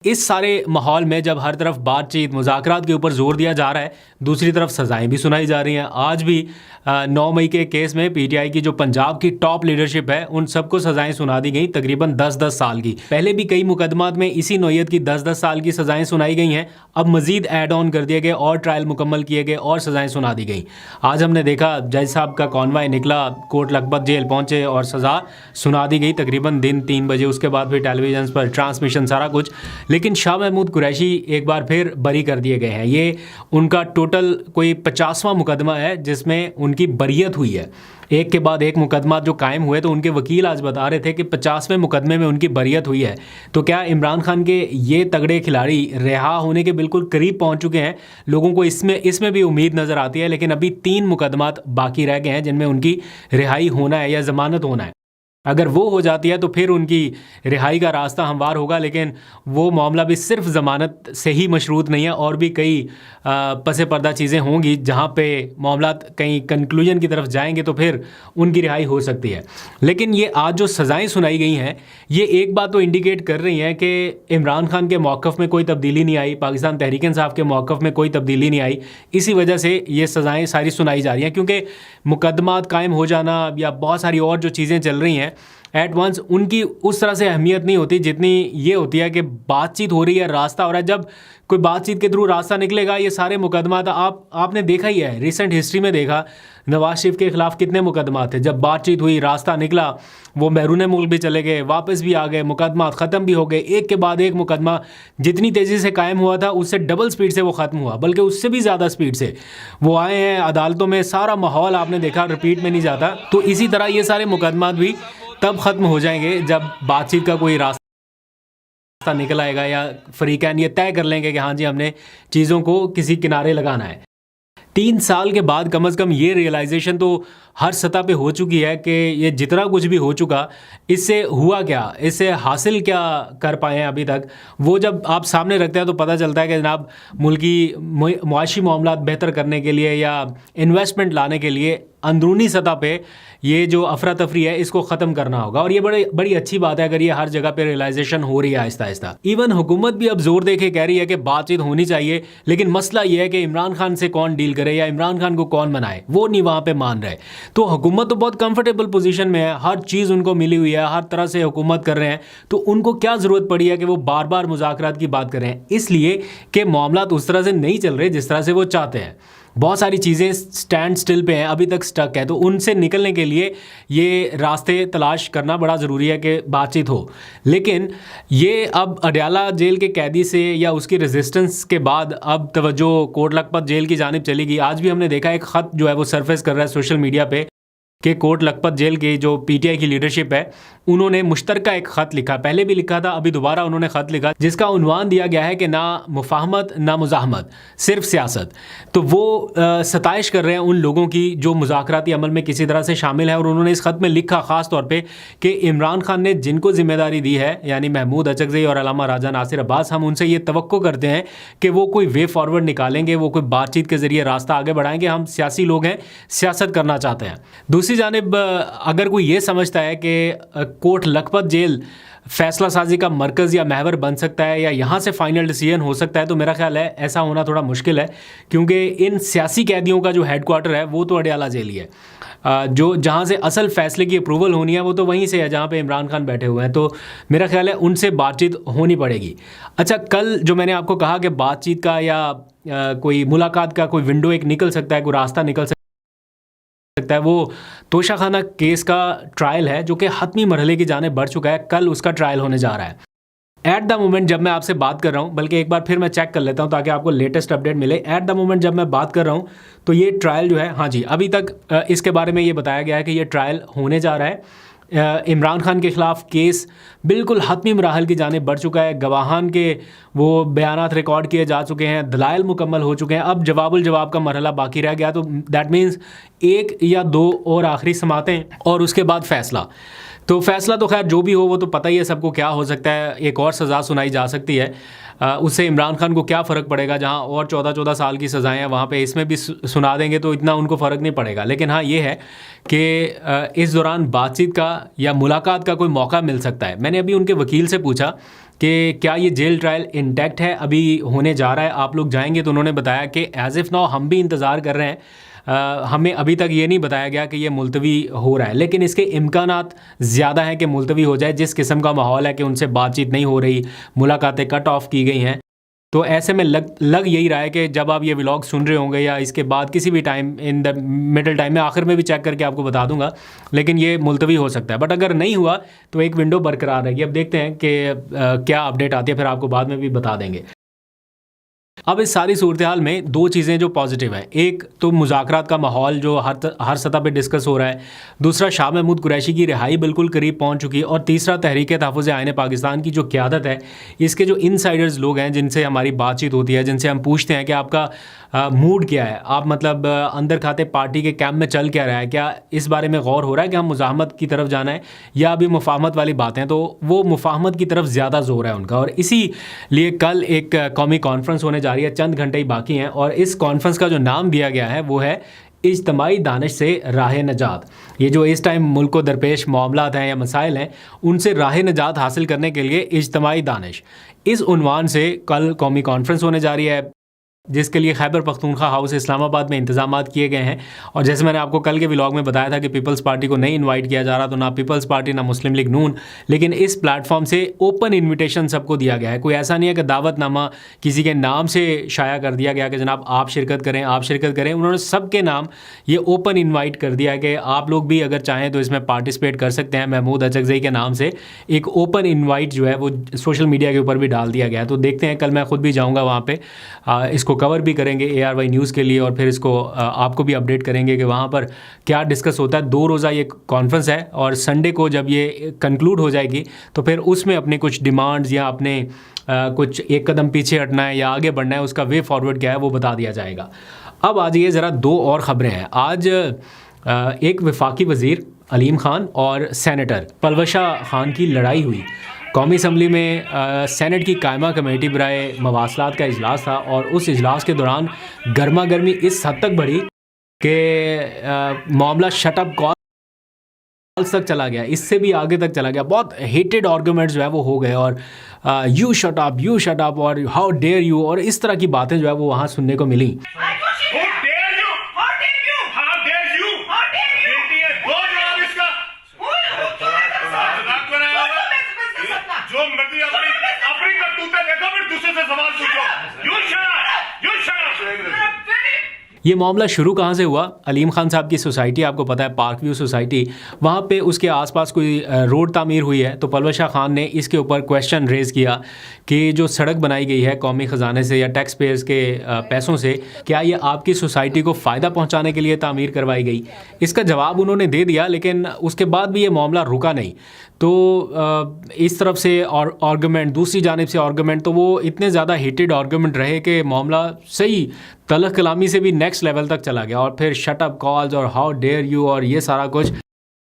इस सारे माहौल में जब हर तरफ बातचीत मुज़ाकरात के ऊपर जोर दिया जा रहा है, दूसरी तरफ सज़ाएं भी सुनाई जा रही हैं। आज भी 9 मई के केस में पीटीआई की जो पंजाब की टॉप लीडरशिप है उन सबको सज़ाएं सुना दी गई, तकरीबन 10-10 साल की। पहले भी कई मुकदमात में इसी नौयत की 10-10 साल की सज़ाएं सुनाई गई हैं। अब मज़ीद ऐड ऑन कर दिए गए और ट्रायल मुकम्मल किए गए और सज़ाएं सुना दी गई। आज हमने देखा जज साहब का कॉन्वाय निकला, कोट लखपत जेल पहुँचे और सज़ा सुना दी गई तकरीबन दिन 3 बजे। उसके बाद फिर टेलीविजन पर ट्रांसमिशन सारा कुछ। लेकिन शाह महमूद कुरैशी एक बार फिर बरी कर दिए गए हैं। ये उनका टोटल कोई 50वां मुकदमा है जिसमें उनकी बरियत हुई है। एक के बाद एक मुकदमा जो कायम हुए, तो उनके वकील आज बता रहे थे कि 50वें मुकदमे में उनकी बरियत हुई है। तो क्या इमरान खान के ये तगड़े खिलाड़ी रिहा होने के बिल्कुल करीब पहुंच चुके हैं? लोगों को इसमें भी उम्मीद नज़र आती है, लेकिन अभी 3 मुकदमात बाकी रह गए हैं जिनमें उनकी रिहाई होना है या ज़मानत होना है। अगर वो हो जाती है तो फिर उनकी रिहाई का रास्ता हमवार होगा, लेकिन वो मामला भी सिर्फ ज़मानत से ही मशरूत नहीं है, और भी कई पसे पर्दा चीज़ें होंगी जहाँ पे मामला कहीं कंक्लूजन की तरफ जाएंगे तो फिर उनकी रिहाई हो सकती है। लेकिन ये आज जो सज़ाएं सुनाई गई हैं, ये एक बात तो इंडिकेट कर रही हैं कि इमरान खान के मौक़िफ़ में कोई तब्दीली नहीं आई, पाकिस्तान तहरीक इंसाफ के मौक़िफ़ में कोई तब्दीली नहीं आई। इसी वजह से ये सज़ाएँ सारी सुनाई जा रही हैं, क्योंकि मुकदमात कायम हो जाना या बहुत सारी और जो चीज़ें चल रही हैं एट वंस, उनकी उस तरह से अहमियत नहीं होती जितनी ये होती है कि बातचीत हो रही है, रास्ता हो रहा है। जब कोई बातचीत के थ्रू रास्ता निकलेगा, ये सारे मुकदमा आपने देखा ही है, रिसेंट हिस्ट्री में देखा नवाज शरीफ के ख़िलाफ़ कितने मुकदमा थे। जब बातचीत हुई, रास्ता निकला, वो बैरून मुल्क भी चले गए, वापस भी आ गए, मुकदमा ख़त्म भी हो गए। एक के बाद एक मुकदमा जितनी तेज़ी से कायम हुआ था उससे डबल स्पीड से वो ख़त्म हुआ, बल्कि उससे भी ज़्यादा स्पीड से वो आए हैं अदालतों में। सारा माहौल आपने देखा, रिपीट में नहीं जाता। तो इसी तरह ये सारे मुकदमा भी तब ख़त्म हो जाएंगे जब बातचीत का कोई रास्ता निकल आएगा या फरीकैन ये तय कर लेंगे कि हाँ जी, हमने चीज़ों को किसी किनारे लगाना है। 3 साल के बाद कम से कम ये रियलाइजेशन तो हर सतह पे हो चुकी है कि ये जितना कुछ भी हो चुका, इससे हुआ क्या, इससे हासिल क्या कर पाए हैं अभी तक, वो जब आप सामने रखते हैं तो पता चलता है कि जनाब मुल्की मुआशी मामलात बेहतर करने के लिए या इन्वेस्टमेंट लाने के लिए अंदरूनी सतह पे ये जो अफरा तफरी है इसको ख़त्म करना होगा। और ये बड़ी अच्छी बात है अगर ये हर जगह पे रियलाइजेशन हो रही है आहिस्ता आहिस्ता। इवन हुकूमत भी अब जोर देके कह रही है कि बातचीत होनी चाहिए, लेकिन मसला ये है कि इमरान खान से कौन डील करे या इमरान खान को कौन मनाए, वो नहीं वहाँ पे मान रहे। तो हुकूमत तो बहुत कंफर्टेबल पोजीशन में है, हर चीज़ उनको मिली हुई है, हर तरह से हुकूमत कर रहे हैं, तो उनको क्या ज़रूरत पड़ी है कि वो बार बार मुज़ाकरात की बात कर रहे हैं? इसलिए कि मामला उस तरह से नहीं चल रहे जिस तरह से वो चाहते हैं। बहुत सारी चीज़ें स्टैंड स्टिल पे हैं, अभी तक स्टक है। तो उनसे निकलने के लिए ये रास्ते तलाश करना बड़ा ज़रूरी है कि बातचीत हो। लेकिन ये अब अडयाला जेल के कैदी से या उसकी रेजिस्टेंस के बाद अब तवज्जो कोट लखपत जेल की जानिब चली गई। आज भी हमने देखा एक ख़त जो है वो सरफेस कर रहा है सोशल मीडिया पे कि कोट लखपत जेल की जो पीटीआई की लीडरशिप है उन्होंने मुश्तरका एक ख़त लिखा, पहले भी लिखा था, अभी दोबारा उन्होंने ख़त लिखा जिसका उन्वान दिया गया है कि ना मुफाहमत ना मुज़ाहमत, सिर्फ सियासत। तो वो सताइश कर रहे हैं उन लोगों की जो मुज़ाकराती अमल में किसी तरह से शामिल है। और उन्होंने इस ख़त में लिखा ख़ास तौर पर कि इमरान खान ने जिनको ज़िम्मेदारी दी है, यानी महमूद अचकज़ई और अल्लामा राजा नासिर अब्बास, हम उनसे ये तवक्को करते हैं कि वो कोई वे फॉरवर्ड निकालेंगे, वो कोई बातचीत के ज़रिए रास्ता आगे बढ़ाएंगे। हम सियासी लोग हैं, सियासत करना चाहते हैं। दूसरी जानिब अगर कोई ये समझता है कि कोट लखपत जेल फैसला साजी का मरकज़ या महवर बन सकता है या यहाँ से फ़ाइनल डिसीजन हो सकता है, तो मेरा ख्याल है ऐसा होना थोड़ा मुश्किल है, क्योंकि इन सियासी कैदियों का जो हेडक्वार्टर है वो तो अडयाला जेल ही है। जो जहाँ से असल फ़ैसले की अप्रूवल होनी है वो तो वहीं से है जहाँ पे इमरान खान बैठे हुए हैं। तो मेरा ख्याल है उनसे बातचीत होनी पड़ेगी। अच्छा, कल जो मैंने आपको कहा कि बातचीत का या कोई मुलाकात का कोई विंडो एक निकल सकता है, कोई रास्ता निकल सकता है, वो तोशा खाना केस का ट्रायल है जो कि हतमी मरहले की जाने बढ़ चुका है। कल उसका ट्रायल होने जा रहा है। एट द मोमेंट जब मैं आपसे बात कर रहा हूँ, बल्कि एक बार फिर मैं चेक कर लेता हूँ ताकि आपको लेटेस्ट अपडेट मिले। एट द मोमेंट जब मैं बात कर रहा हूँ तो ये ट्रायल जो है, हाँ जी, अभी तक इसके बारे में ये बताया गया है कि ये ट्रायल होने जा रहा है। इमरान खान के ख़िलाफ़ केस बिल्कुल हतमी मराहल की जाने बढ़ चुका है। गवाहान के वो बयानात रिकॉर्ड किए जा चुके हैं, दलाइल मुकम्मल हो चुके हैं। अब जवाबुल जवाब का मरहला बाकी रह गया, तो दैट मीन्स 1 या 2 और आखिरी समातें और उसके बाद फ़ैसला। तो फ़ैसला तो खैर जो भी हो वो तो पता ही है सबको क्या हो सकता है। एक और सज़ा सुनाई जा सकती है, उससे इमरान खान को क्या फ़र्क पड़ेगा? जहां और 14-14 साल की सज़ाएँ हैं वहाँ पे इसमें भी सुना देंगे तो इतना उनको फ़र्क नहीं पड़ेगा। लेकिन हाँ, ये है कि इस दौरान बातचीत का या मुलाकात का कोई मौका मिल सकता है। मैंने अभी उनके वकील से पूछा कि क्या ये जेल ट्रायल इंटैक्ट है, अभी होने जा रहा है, आप लोग जाएंगे। तो उन्होंने बताया कि एज़ इफ़ नाउ हम भी इंतज़ार कर रहे हैं, हमें अभी तक ये नहीं बताया गया कि ये मुलतवी हो रहा है, लेकिन इसके इम्कानात ज़्यादा हैं कि मुलतवी हो जाए। जिस किस्म का माहौल है कि उनसे बातचीत नहीं हो रही, मुलाकातें कट ऑफ की गई हैं, तो ऐसे में लग यही रहा है कि जब आप ये व्लॉग सुन रहे होंगे या इसके बाद किसी भी time in the middle time में, आखिर में भी चेक करके आपको बता दूंगा, लेकिन ये मुलतवी हो सकता है। बट अगर नहीं हुआ तो एक विंडो बरकरार रहेगी। अब देखते हैं कि क्या अपडेट आती है, फिर आपको बाद में भी बता देंगे। अब इस सारी सूरत हाल में दो चीज़ें जो पॉजिटिव हैं, एक तो मुज़ाकरात का माहौल जो हर सतह पे डिस्कस हो रहा है, दूसरा शाह महमूद कुरैशी की रिहाई बिल्कुल करीब पहुंच चुकी है, और तीसरा तहरीक तहफ़्फ़ुज़ आईन पाकिस्तान की जो क़यादत है, इसके जो इनसाइडर्स लोग हैं जिनसे हमारी बातचीत होती है, जिनसे हम पूछते हैं कि आपका मूड क्या है, आप मतलब अंदर खाते पार्टी के कैंप में चल क्या रहा है, क्या इस बारे में गौर हो रहा है कि हम मुज़ाहमत की तरफ जाना है या अभी मुफाहमत वाली बातें, तो वो मुफाहमत की तरफ ज़्यादा जोर है उनका। और इसी लिए कल एक कौमी कॉन्फ्रेंस होने जा रही है, चंद घंटे ही बाकी हैं, और इस कॉन्फ्रेंस का जो नाम दिया गया है वो है इज्तमाई दानिश से राह नजात। ये जो इस टाइम मुल्क को दरपेश मामलात हैं या मसाइल हैं, उनसे राह नजात हासिल करने के लिए इज्तमाई दानिश, इस उन्वान से कल कौमी कॉन्फ्रेंस होने जा रही है, जिसके लिए खैबर पख्तूनख्वा हाउस इस्लामाबाद में इंतजामात किए गए हैं। और जैसे मैंने आपको कल के व्लॉग में बताया था कि पीपल्स पार्टी को नहीं इनवाइट किया जा रहा, तो ना पीपल्स पार्टी ना मुस्लिम लीग नून, लेकिन इस प्लेटफॉर्म से ओपन इन्विटेशन सबको दिया गया है। कोई ऐसा नहीं है कि दावतनामा किसी के नाम से शाया कर दिया गया कि जनाब आप शिरकत करें, आप शिरकत करें। उन्होंने सबके नाम ये ओपन इन्वाइट कर दिया है कि आप लोग भी अगर चाहें तो इसमें पार्टिसिपेट कर सकते हैं। महमूद अचकज़ई के नाम से एक ओपन इन्वाइट जो है वो सोशल मीडिया के ऊपर भी डाल दिया गया है। तो देखते हैं, कल मैं खुद भी जाऊँगा वहाँ पर, इसको कवर भी करेंगे ARY न्यूज़ के लिए, और फिर इसको आपको भी अपडेट करेंगे कि वहाँ पर क्या डिस्कस होता है। 2 रोज़ा ये कॉन्फ्रेंस है, और संडे को जब ये कंक्लूड हो जाएगी तो फिर उसमें अपने कुछ डिमांड्स या अपने कुछ एक कदम पीछे हटना है या आगे बढ़ना है, उसका वे फॉरवर्ड क्या है वो बता दिया जाएगा। अब आ जाइए ज़रा 2 और ख़बरें हैं। आज एक वफाकी वज़ीर अलीम ख़ान और सेनेटर पलवशा ख़ान की लड़ाई हुई। कौमी असम्बली में सेनेट की कायमा कमेटी बराए मवासलात का इजलास था, और उस इजलास के दौरान गर्मा गर्मी इस हद तक बढ़ी कि मामला शटअप कॉल्स तक चला गया, इससे भी आगे तक चला गया। बहुत हेटेड आर्गूमेंट्स जो है वो हो गए, और यू शट अप और हाउ डेयर यू, और इस तरह की बातें जो है वो वहाँ सुनने को मिली। ये मामला शुरू कहाँ से हुआ? अलीम ख़ान साहब की सोसाइटी, आपको पता है पार्क व्यू सोसाइटी, वहाँ पे उसके आसपास कोई रोड तामीर हुई है, तो पलवशा ख़ान ने इसके ऊपर क्वेश्चन रेज़ किया कि जो सड़क बनाई गई है कौमी ख़जाने से या टैक्स पेयर्स के पैसों से, क्या ये आपकी सोसाइटी को फ़ायदा पहुँचाने के लिए तामीर करवाई गई? इसका जवाब उन्होंने दे दिया, लेकिन उसके बाद भी ये मामला रुका नहीं। तो इस तरफ से आर्गूमेंट, दूसरी जानिब से आर्गूमेंट, तो वो इतने ज़्यादा हीटेड आर्गूमेंट रहे कि मामला सही तलख कलामी से भी नेक्स्ट लेवल तक चला गया, और फिर शट अप कॉल्स और हाउ डेयर यू और ये सारा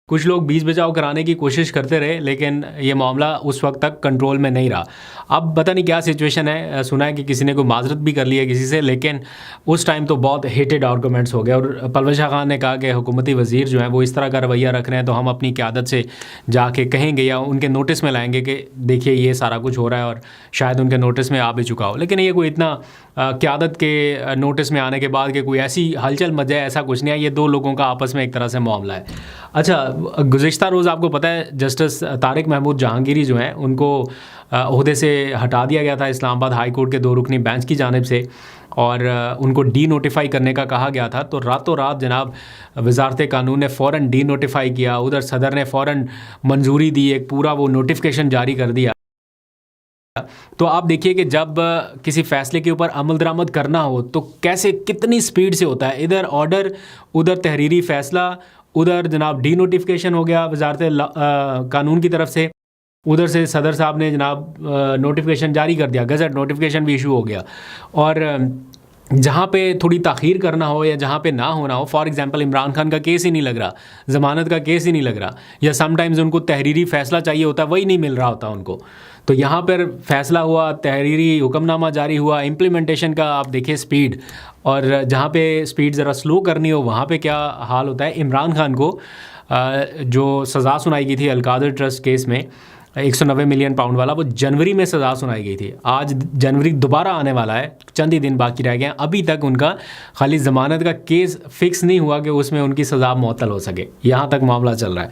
कुछ लोग बीच बचाव कराने की कोशिश करते रहे, लेकिन ये मामला उस वक्त तक कंट्रोल में नहीं रहा। अब पता नहीं क्या सिचुएशन है, सुना है कि किसी ने कोई माजरत भी कर ली है किसी से, लेकिन उस टाइम तो बहुत हेटेड आर्गूमेंट्स हो गए। और पलवशा ख़ान ने कहा कि हुकूमती वज़ीर जो है वो इस तरह का रवैया रख रहे हैं, तो हम अपनी क़यादत से जाके कहेंगे या उनके नोटिस में लाएंगे कि देखिए ये सारा कुछ हो रहा है, और शायद उनके नोटिस में आ भी चुका हो। लेकिन ये कोई इतना क़यादत के नोटिस में आने के बाद कि कोई ऐसी हलचल मच जाए, ऐसा कुछ नहीं है। ये 2 लोगों का आपस में एक तरह से मामला है। अच्छा, गुज़िश्ता रोज़ आपको पता है जस्टिस तारिक महमूद जहांगीरी जो हैं उनको ओहदे से हटा दिया गया था इस्लामाबाद हाई कोर्ट के 2 रुकनी बेंच की जानिब से, और उनको डी नोटिफाई करने का कहा गया था। तो रातों रात जनाब वज़ारत कानून ने फ़ौरन डी नोटिफाई किया, उधर सदर ने फ़ौरन मंजूरी दी, एक पूरा वो नोटिफिकेशन जारी कर दिया। तो आप देखिए कि जब किसी फ़ैसले के ऊपर अमल दरामद करना हो तो कैसे कितनी स्पीड से होता है, इधर ऑर्डर, उधर तहरीरी फ़ैसला, उधर जनाब डी नोटिफिकेशन हो गया वज़ारत कानून की तरफ से, उधर से सदर साहब ने जनाब नोटिफिकेशन जारी कर दिया, गज़ट नोटिफिकेशन भी इशू हो गया। और जहाँ पे थोड़ी ताख़ीर करना हो या जहाँ पे ना होना हो, फॉर एग्जांपल इमरान खान का केस ही नहीं लग रहा, ज़मानत का केस ही नहीं लग रहा, या समटाइम्स उनको तहरीरी फ़ैसला चाहिए होता है, वही नहीं मिल रहा होता उनको। तो यहाँ पर फ़ैसला हुआ, तहरीरी हुक्मनामा जारी हुआ, इम्प्लीमेंटेशन का आप देखिए स्पीड, और जहाँ पे स्पीड ज़रा स्लो करनी हो वहाँ पे क्या हाल होता है। इमरान खान को जो सज़ा सुनाई गई थी अलकादर ट्रस्ट केस में, 190 मिलियन पाउंड वाला, वो जनवरी में सज़ा सुनाई गई थी। आज जनवरी दोबारा आने वाला है, चंद ही दिन बाकी रह गए हैं। अभी तक उनका खाली ज़मानत का केस फिक्स नहीं हुआ कि उसमें उनकी सज़ा मुअत्तल हो सके, यहाँ तक मामला चल रहा है।